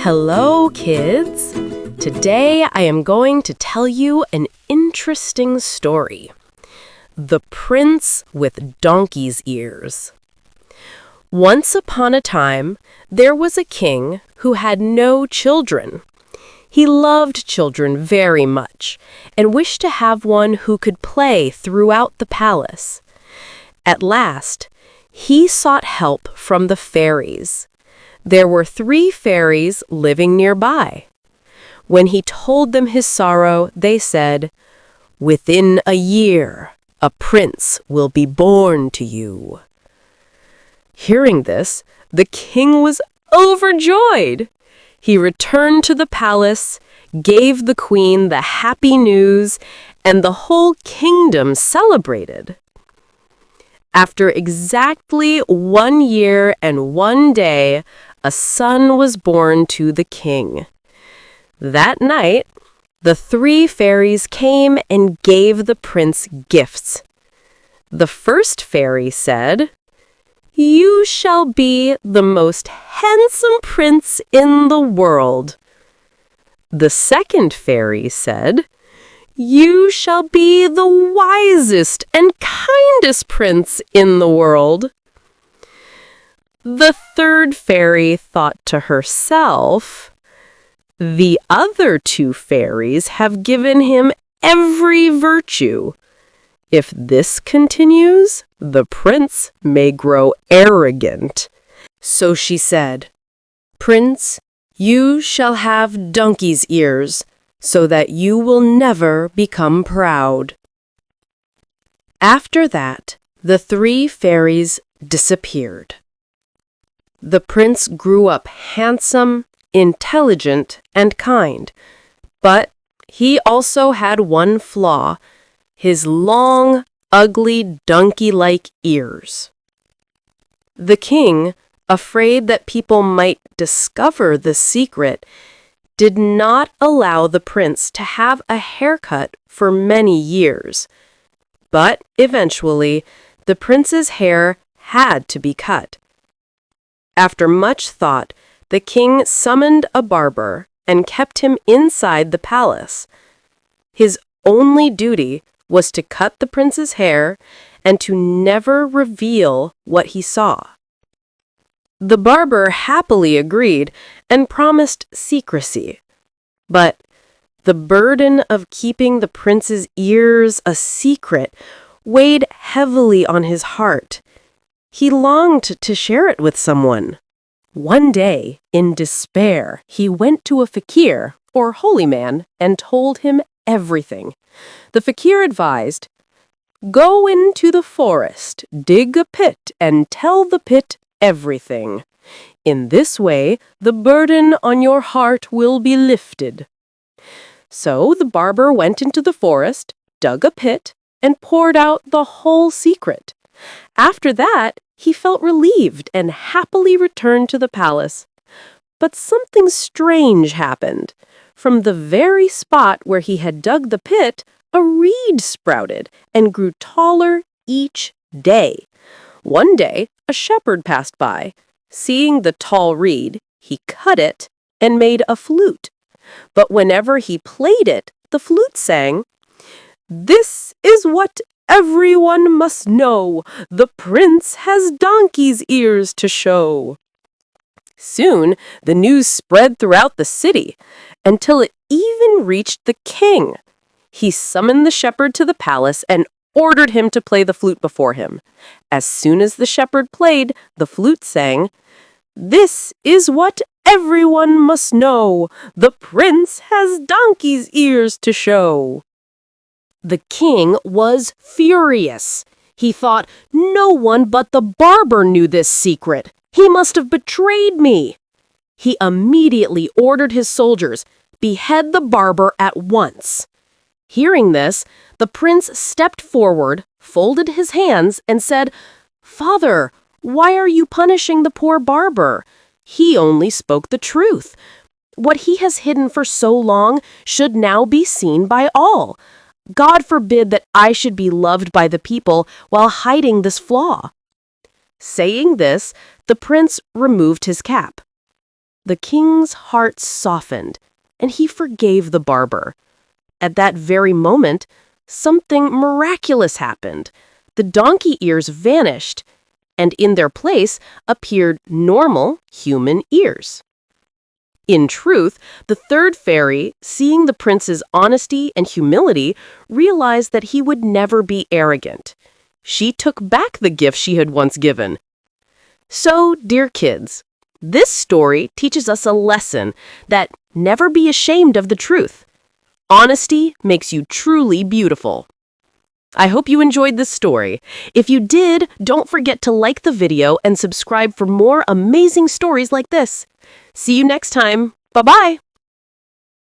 Hello, kids! Today I am going to tell you an interesting story. The Prince with Donkey's Ears. Once upon a time, there was a king who had no children. He loved children very much and wished to have one who could play throughout the palace. At last, he sought help from the fairies. There were 3 fairies living nearby. When he told them his sorrow, they said, "Within a year, a prince will be born to you." Hearing this, the king was overjoyed. He returned to the palace, gave the queen the happy news, and the whole kingdom celebrated. After exactly 1 year and 1 day, a son was born to the king. That night, the 3 fairies came and gave the prince gifts. The first fairy said, "You shall be the most handsome prince in the world." The second fairy said, "You shall be the wisest and kindest prince in the world." The third fairy thought to herself, "The other 2 fairies have given him every virtue. If this continues, the prince may grow arrogant." So she said, "Prince, you shall have donkey's ears, so that you will never become proud." After that, the 3 fairies disappeared. The prince grew up handsome, intelligent, and kind. But he also had one flaw: his long, ugly, donkey-like ears. The king, afraid that people might discover the secret, did not allow the prince to have a haircut for many years. But eventually, the prince's hair had to be cut. After much thought, the king summoned a barber and kept him inside the palace. His only duty was to cut the prince's hair and to never reveal what he saw. The barber happily agreed and promised secrecy. But the burden of keeping the prince's ears a secret weighed heavily on his heart. He longed to share it with someone. One day, in despair, he went to a fakir, or holy man, and told him everything. The fakir advised, "Go into the forest, dig a pit, and tell the pit everything. In this way, the burden on your heart will be lifted." So the barber went into the forest, dug a pit, and poured out the whole secret. After that, he felt relieved and happily returned to the palace. But something strange happened. From the very spot where he had dug the pit, a reed sprouted and grew taller each day. One day, a shepherd passed by. Seeing the tall reed, he cut it and made a flute. But whenever he played it, the flute sang, "This is what everyone must know. The prince has donkey's ears to show." Soon, the news spread throughout the city, until it even reached the king. He summoned the shepherd to the palace and ordered him to play the flute before him. As soon as the shepherd played, the flute sang, "This is what everyone must know. The prince has donkey's ears to show." The king was furious. He thought, "No one but the barber knew this secret. He must have betrayed me." He immediately ordered his soldiers, "Behead the barber at once." Hearing this, the prince stepped forward, folded his hands, and said, "Father, why are you punishing the poor barber? He only spoke the truth. What he has hidden for so long should now be seen by all. God forbid that I should be loved by the people while hiding this flaw." Saying this, the prince removed his cap. The king's heart softened, and he forgave the barber. At that very moment, something miraculous happened. The donkey ears vanished, and in their place appeared normal human ears. In truth, the third fairy, seeing the prince's honesty and humility, realized that he would never be arrogant. She took back the gift she had once given. So, dear kids, this story teaches us a lesson that never be ashamed of the truth. Honesty makes you truly beautiful. I hope you enjoyed this story. If you did, don't forget to like the video and subscribe for more amazing stories like this. See you next time. Bye-bye.